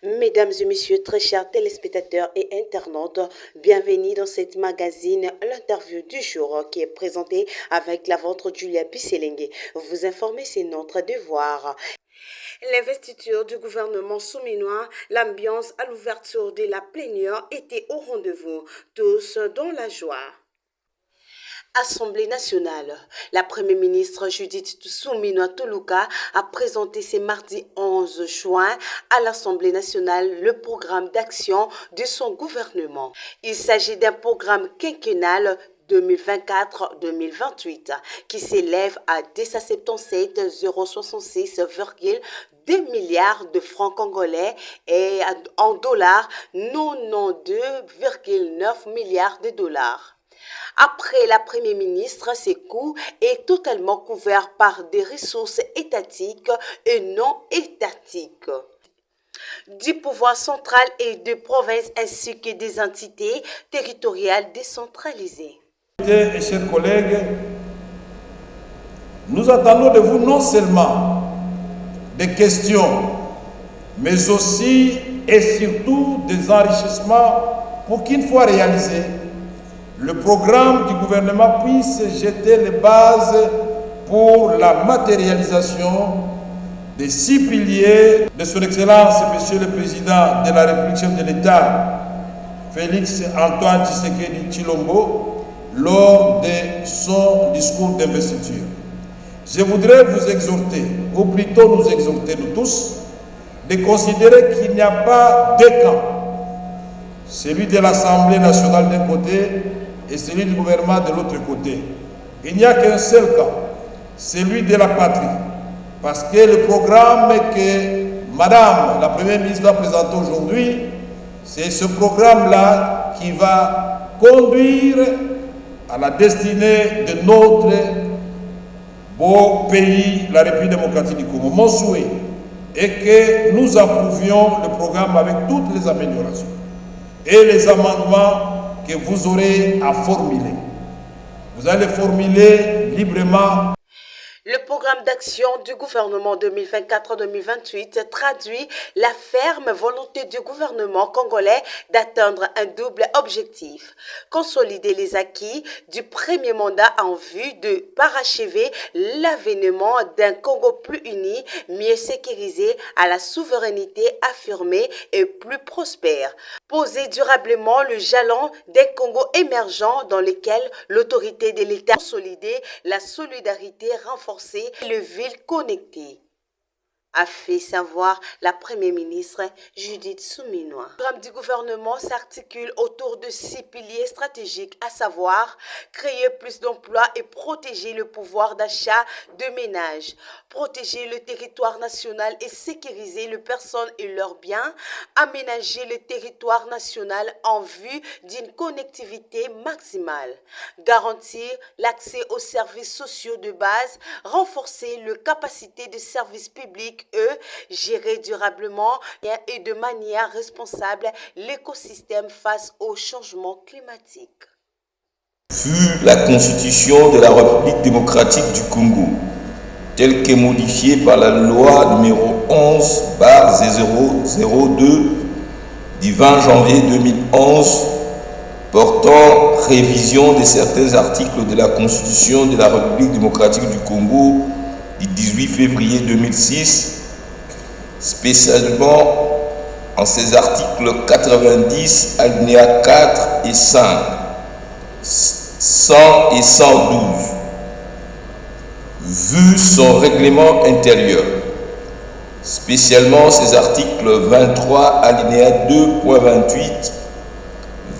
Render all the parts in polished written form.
Mesdames et messieurs, très chers téléspectateurs et internautes, bienvenue dans cette magazine, l'interview du jour qui est présentée avec la vôtre Julia Bisselengue. Vous informer, c'est notre devoir. L'investiture du gouvernement souminois, l'ambiance à l'ouverture de la plénière était au rendez-vous, tous dans la joie. Assemblée nationale. La Première ministre Judith Suminwa Tuluka a présenté ce mardi 11 juin à l'Assemblée nationale le programme d'action de son gouvernement. Il s'agit d'un programme quinquennal 2024-2028 qui s'élève à 277,066,2 milliards de francs congolais et en dollars 92,9 milliards de dollars. Après la Première ministre, ces coûts est totalement couvert par des ressources étatiques et non étatiques du pouvoir central et de provinces ainsi que des entités territoriales décentralisées. Et chers collègues, nous attendons de vous non seulement des questions, mais aussi et surtout des enrichissements pour qu'une fois réalisé, le programme du gouvernement puisse jeter les bases pour la matérialisation des 6 piliers de son Excellence, Monsieur le Président de la République, chef de l'État, Félix Antoine Tshisekedi Tshilombo, lors de son discours d'investiture. Je voudrais vous exhorter, ou plutôt nous exhorter nous tous, de considérer qu'il n'y a pas deux camps, celui de l'Assemblée nationale d'un côté et celui du gouvernement de l'autre côté. Il n'y a qu'un seul camp, celui de la patrie. Parce que le programme que Madame la Première ministre va présenter aujourd'hui, c'est ce programme-là qui va conduire à la destinée de notre beau pays, la République démocratique du Congo. Mon souhait est que nous approuvions le programme avec toutes les améliorations et les amendements que vous aurez à formuler. Vous allez formuler librement. Le programme d'action du gouvernement 2024-2028 traduit la ferme volonté du gouvernement congolais d'atteindre un double objectif. Consolider les acquis du premier mandat en vue de parachever l'avènement d'un Congo plus uni, mieux sécurisé, à la souveraineté affirmée et plus prospère. Poser durablement le jalon d'un Congo émergent dans lequel l'autorité de l'État consolidée, la solidarité renforcée, les villes connectées, a fait savoir la Première ministre Judith Suminwa. Le programme du gouvernement s'articule autour de 6 piliers stratégiques, à savoir créer plus d'emplois et protéger le pouvoir d'achat de ménages, protéger le territoire national et sécuriser les personnes et leurs biens, aménager le territoire national en vue d'une connectivité maximale, garantir l'accès aux services sociaux de base, renforcer les capacités de services publics, gérer durablement et de manière responsable l'écosystème face au changement climatique. Fut la constitution de la République démocratique du Congo, telle que modifiée par la loi numéro 11/002 du 20 janvier 2011 portant révision de certains articles de la constitution de la République démocratique du Congo du 18 février 2006, spécialement en ses articles 90, alinéas 4 et 5, 100 et 112, vu son règlement intérieur, spécialement ses articles 23, alinéa 2.28,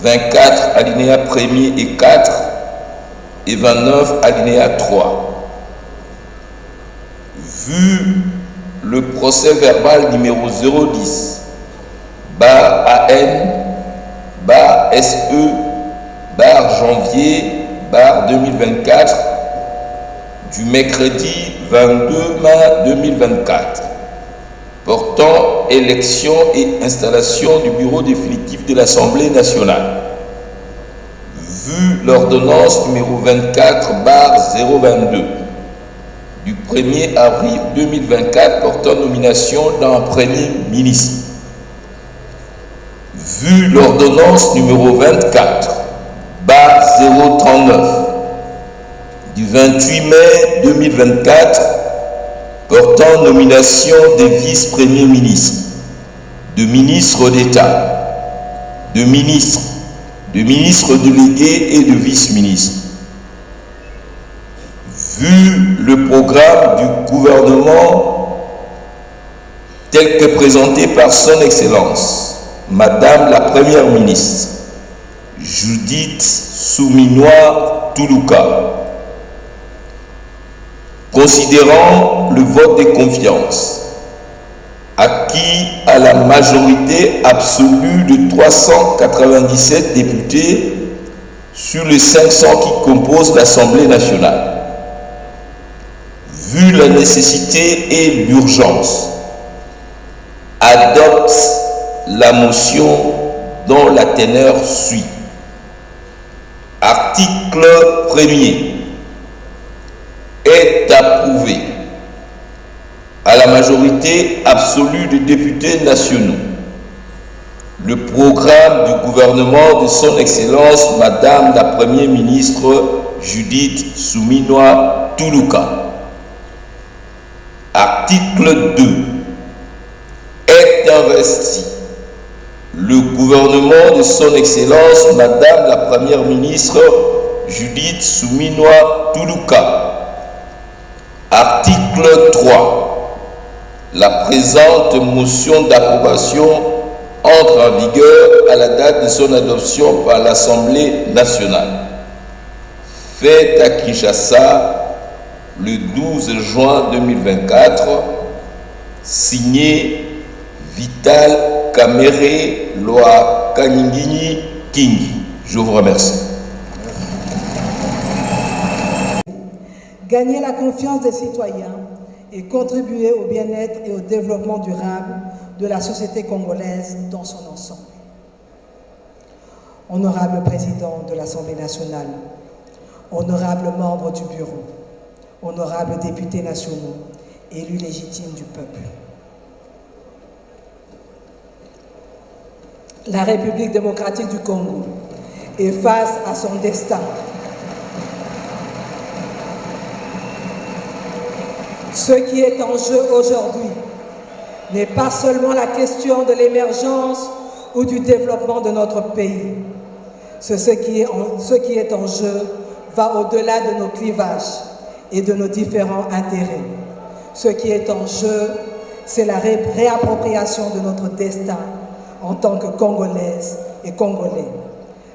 24, alinéa 1er et 4, et 29, alinéa 3. Vu le procès verbal numéro 010, AN/SE, janvier, 2024, du mercredi 22 mai 2024, portant élection et installation du bureau définitif de l'Assemblée nationale. Vu l'ordonnance numéro 24/022, du 1er avril 2024 portant nomination d'un Premier ministre, vu l'ordonnance numéro 24/039 du 28 mai 2024 portant nomination des vice-premiers ministres, de ministres d'État, de ministres délégués et de vice-ministres. Vu le programme du gouvernement tel que présenté par son Excellence, Madame la Première ministre, Judith Suminwa Tuluka, considérant le vote de confiance acquis à la majorité absolue de 397 députés sur les 500 qui composent l'Assemblée nationale. Vu la nécessité et l'urgence, adopte la motion dont la teneur suit. Article 1er. Est approuvé à la majorité absolue des députés nationaux le programme du gouvernement de son Excellence Madame la Première ministre Judith Suminwa Tuluka. Article 2. Est investi le gouvernement de son Excellence Madame la Première ministre Judith Suminwa Tuluka. Article 3. La présente motion d'approbation entre en vigueur à la date de son adoption par l'Assemblée nationale. Faite à Kinshasa le 12 juin 2024, signé Vital Kamere Loa Kaningini Kingi. Je vous remercie. Gagner la confiance des citoyens et contribuer au bien-être et au développement durable de la société congolaise dans son ensemble. Honorable Président de l'Assemblée nationale, honorables membres du Bureau, honorables députés nationaux, élus légitimes du peuple. La République démocratique du Congo est face à son destin. Ce qui est en jeu aujourd'hui n'est pas seulement la question de l'émergence ou du développement de notre pays. Ce qui est en jeu va au-delà de nos clivages et de nos différents intérêts. Ce qui est en jeu, c'est la réappropriation de notre destin en tant que Congolaises et Congolais.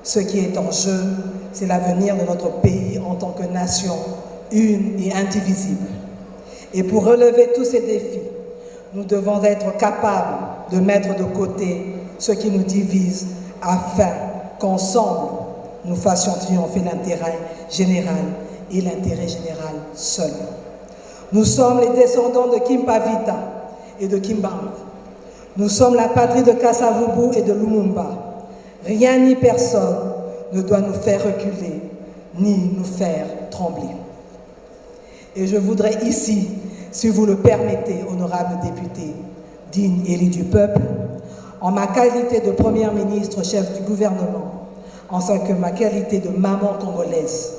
Ce qui est en jeu, c'est l'avenir de notre pays en tant que nation une et indivisible. Et pour relever tous ces défis, nous devons être capables de mettre de côté ce qui nous divise afin qu'ensemble, nous fassions triompher l'intérêt général et l'intérêt général seul. Nous sommes les descendants de Kimpavita et de Kimbangu. Nous sommes la patrie de Kasavubu et de Lumumba. Rien ni personne ne doit nous faire reculer, ni nous faire trembler. Et je voudrais ici, si vous le permettez, honorables députés, dignes élus du peuple, en ma qualité de Première ministre, chef du gouvernement, ainsi que ma qualité de maman congolaise,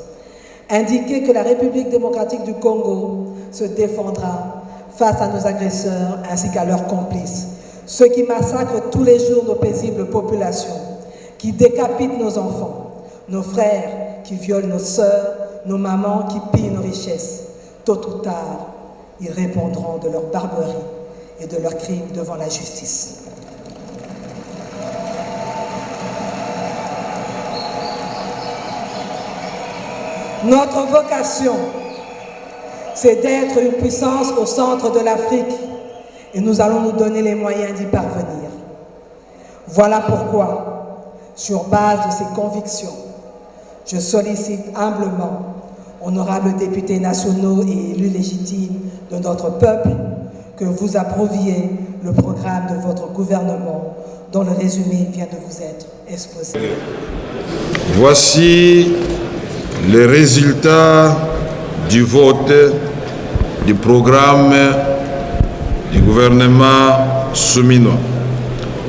indiquer que la République démocratique du Congo se défendra face à nos agresseurs ainsi qu'à leurs complices, ceux qui massacrent tous les jours nos paisibles populations, qui décapitent nos enfants, nos frères qui violent nos sœurs, nos mamans qui pillent nos richesses. Tôt ou tard, ils répondront de leur barbarie et de leurs crimes devant la justice. Notre vocation, c'est d'être une puissance au centre de l'Afrique et nous allons nous donner les moyens d'y parvenir. Voilà pourquoi, sur base de ces convictions, je sollicite humblement, honorables députés nationaux et élus légitimes de notre peuple, que vous approuviez le programme de votre gouvernement dont le résumé vient de vous être exposé. Voici les résultats du vote du programme du gouvernement Suminwa.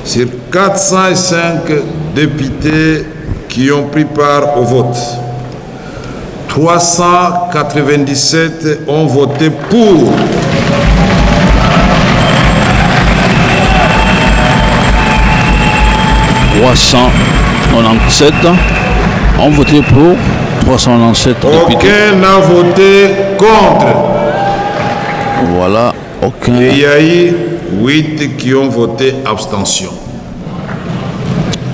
Sur 405 députés qui ont pris part au vote, 397 ont voté pour. « 397 ont voté pour, 397 députés. Aucun n'a voté contre. Voilà, aucun. Et il y a eu 8 qui ont voté abstention.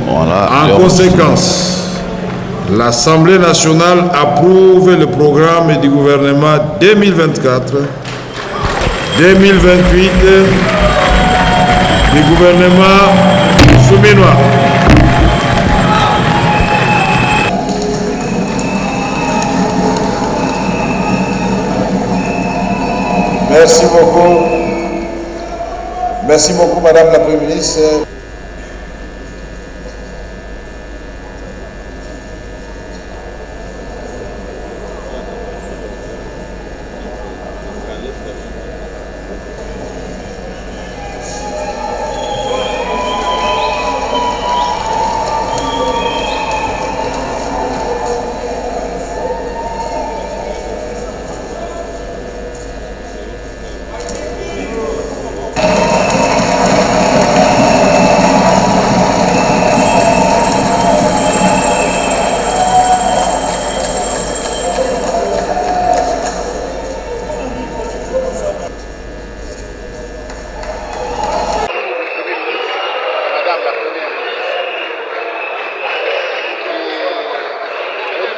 Voilà. En conséquence, l'Assemblée nationale approuve le programme du gouvernement 2024-2028 du gouvernement souminois. Merci beaucoup. Merci beaucoup, Madame la Première ministre.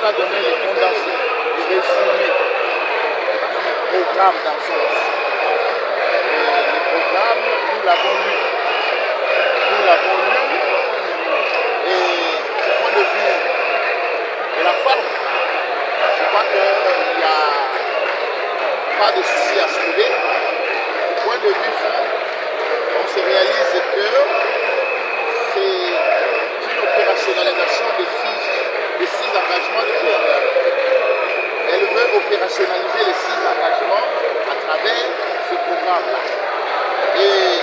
a donné les condensés, les résumés du programme dans son ensemble. Le programme, nous l'avons lu. Nous l'avons lu. Et du point de vue de la forme, je crois qu'il n'y a pas de souci à se lever. Du point de vue fond, on se réalise que c'est une opérationnalisation de six engagements du gouvernement. Elle veut opérationnaliser les 6 engagements à travers ce programme-là. Et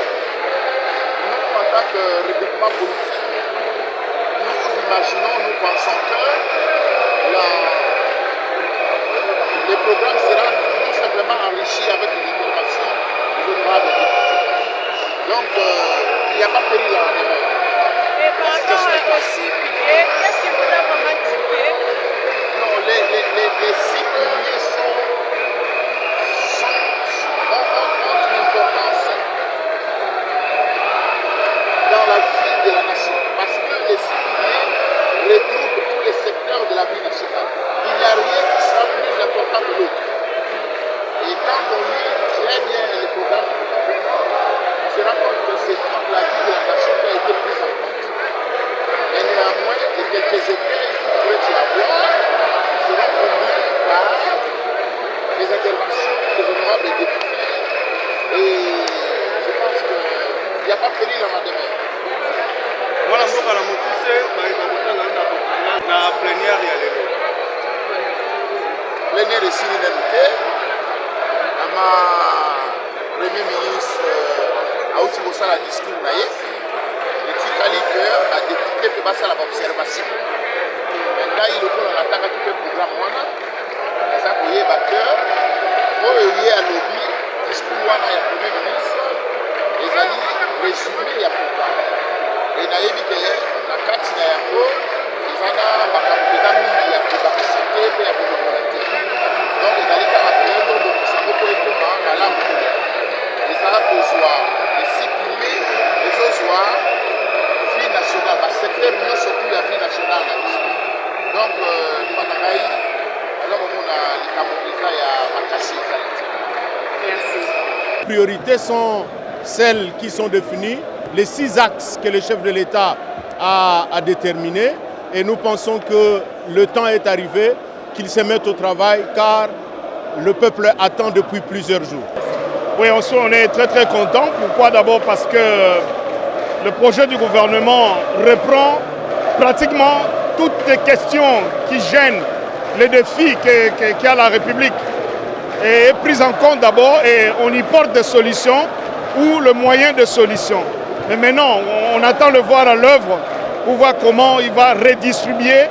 nous, en tant que regroupement politique, nous imaginons, nous pensons que le programme sera tout simplement enrichi avec les interventions des honorables députés. Donc, il n'y a pas péril à la mer. Et par rapport au CPA, qu'est-ce qui vous a vraiment tiré? Non, les 6 piliers ont une importance dans la vie de la nation. Parce que les 6 piliers regroupent tous les secteurs de la vie nationale. Il n'y a rien qui soit plus important que l'autre. Et quand on lit très bien les programmes, on se rend compte que c'est toute la vie de la nation qui a été prise en compte. Mais néanmoins, il y a quelques écueils qui pourraient y avoir, qui seront conduits par les interventions des honorables députés. Et je pense qu'il n'y a pas de péril à ma demeure. Voilà, je vais vous pousser la plénière et aller. Plénière de Sininanité, ma Premier ministre a aussi bossé la discours. Le Tikali cœur a député pour passer l'observation. Maintenant, il est en attaque à tout le programme. Et ça, il y a un cœur. Il y a un lobby. Discours, il y a un Premier ministre. Les alliés résumés, il y a un programme. Et il y a la carte, il y a un peu. Il y a un capacité, il y a une volonté. Donc, les alliés qui ont appelé, ça peut être dans la langue. Les Arabes besoin les 6 piliers, les autres soient vie nationale, parce que c'est mieux surtout la vie nationale. Donc, alors on a les Camerounais à casser. Merci. Les priorités sont celles qui sont définies, les 6 axes que le chef de l'État a déterminés. Et nous pensons que le temps est arrivé, qu'ils se mettent au travail, car le peuple attend depuis plusieurs jours. Oui, on est très très content. Pourquoi? D'abord parce que le projet du gouvernement reprend pratiquement toutes les questions qui gênent les défis qu'a la République et est prise en compte d'abord et on y porte des solutions ou le moyen de solutions. Mais maintenant, on attend le voir à l'œuvre pour voir comment il va redistribuer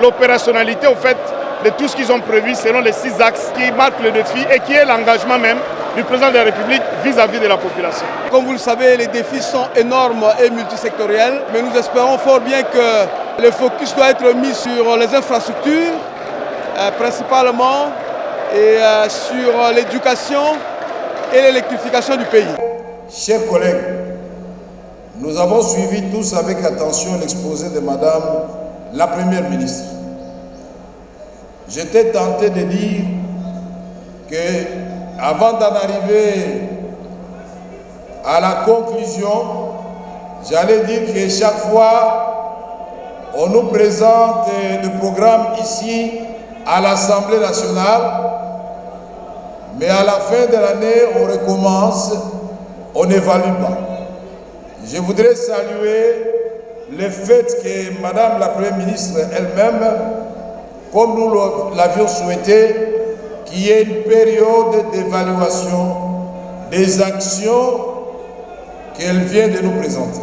l'opérationnalité au fait de tout ce qu'ils ont prévu selon les 6 axes qui marquent le défi et qui est l'engagement même du président de la République vis-à-vis de la population. Comme vous le savez, les défis sont énormes et multisectoriels, mais nous espérons fort bien que le focus doit être mis sur les infrastructures, principalement, et sur l'éducation et l'électrification du pays. Chers collègues, nous avons suivi tous avec attention l'exposé de Madame la Première ministre. J'étais tenté de dire que avant d'en arriver à la conclusion, j'allais dire que chaque fois, on nous présente le programme ici à l'Assemblée nationale, mais à la fin de l'année, on recommence, on n'évalue pas. Je voudrais saluer le fait que Madame la Première ministre elle-même, comme nous l'avions souhaité, qu'il y ait une période d'évaluation des actions qu'elle vient de nous présenter.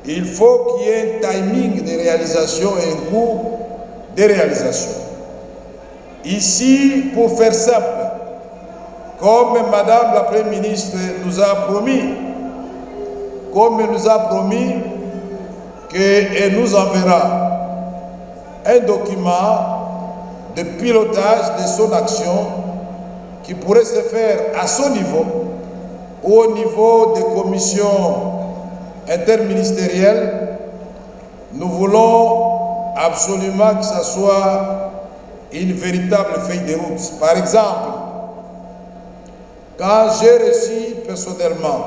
Il faut qu'il y ait un timing de réalisation et un coût de réalisation. Ici, pour faire simple, comme Madame la Première ministre nous a promis, qu'elle nous enverra un document de pilotage de son action qui pourrait se faire à son niveau ou au niveau des commissions interministérielles. Nous voulons absolument que ce soit une véritable feuille de route. Par exemple, quand j'ai reçu personnellement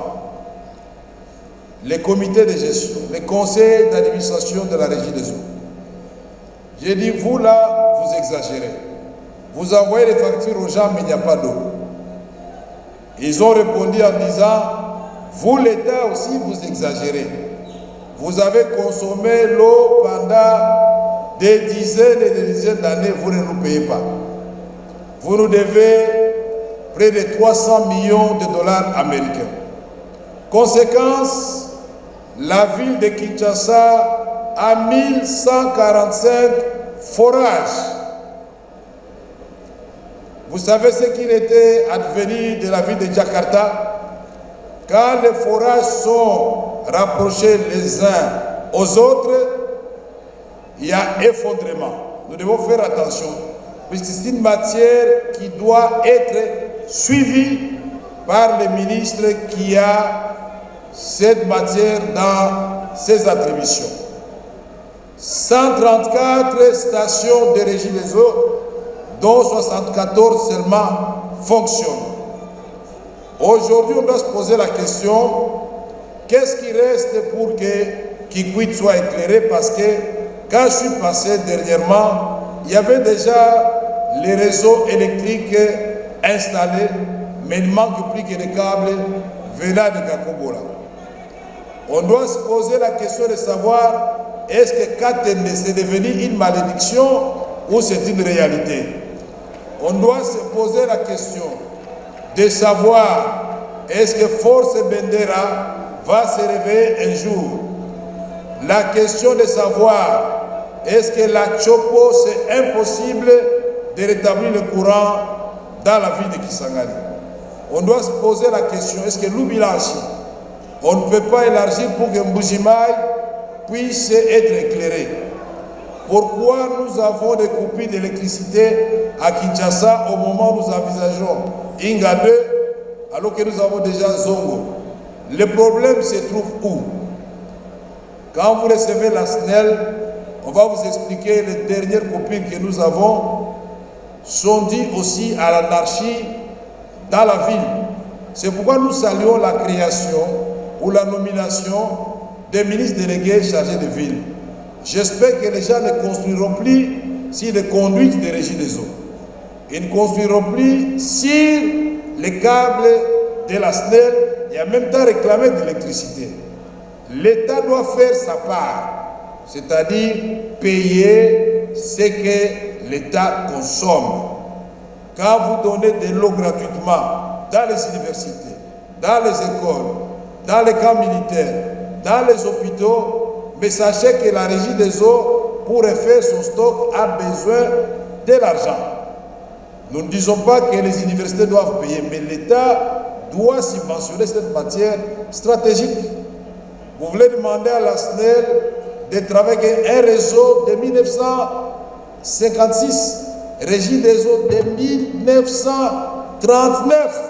les comités de gestion, les conseils d'administration de la Régie des eaux, j'ai dit, vous là, vous exagérez. Vous envoyez les factures aux gens, mais il n'y a pas d'eau. Ils ont répondu en disant, vous l'État aussi, vous exagérez. Vous avez consommé l'eau pendant des dizaines et des dizaines d'années, vous ne nous payez pas. Vous nous devez près de 300 millions de dollars américains. Conséquence, la ville de Kinshasa a 1145 forages. Vous savez ce qu'il était advenu de la ville de Jakarta? Quand les forages sont rapprochés les uns aux autres, il y a effondrement. Nous devons faire attention, puisque c'est une matière qui doit être suivie par le ministre qui a cette matière dans ses attributions. 134 stations de régie des eaux, dont 74 seulement fonctionnent. Aujourd'hui, on doit se poser la question, qu'est-ce qui reste pour que Kikwit soit éclairé? Parce que quand je suis passé dernièrement, il y avait déjà les réseaux électriques installés, mais il ne manque plus que des câbles venant de Kakobola. On doit se poser la question de savoir, est-ce que Katende c'est devenu une malédiction ou c'est une réalité? On doit se poser la question de savoir, est-ce que Force Bendera va se réveiller un jour? La question de savoir, est-ce que la Chopo, c'est impossible de rétablir le courant dans la ville de Kisangani? On doit se poser la question, est-ce que Lubilanchi, on ne peut pas élargir pour que Mbujimaï puisse être éclairé? Pourquoi nous avons des coupures d'électricité à Kinshasa au moment où nous envisageons Inga 2 alors que nous avons déjà Zongo? Le problème se trouve où? Quand vous recevez la SNEL, on va vous expliquer les dernières coupures que nous avons sont dues aussi à l'anarchie dans la ville. C'est pourquoi nous saluons la création ou la nomination des ministres délégués chargés de ville. J'espère que les gens ne construiront plus sur les conduites de régie des eaux. Ils ne construiront plus sur les câbles de la SNEL et en même temps réclamer de l'électricité. L'État doit faire sa part, c'est-à-dire payer ce que l'État consomme. Quand vous donnez de l'eau gratuitement dans les universités, dans les écoles, dans les camps militaires, dans les hôpitaux, mais sachez que la Régie des eaux, pour faire son stock, a besoin de l'argent. Nous ne disons pas que les universités doivent payer, mais l'État doit subventionner cette matière stratégique. Vous voulez demander à la SNEL de travailler avec un réseau de 1956, Régie des eaux de 1939.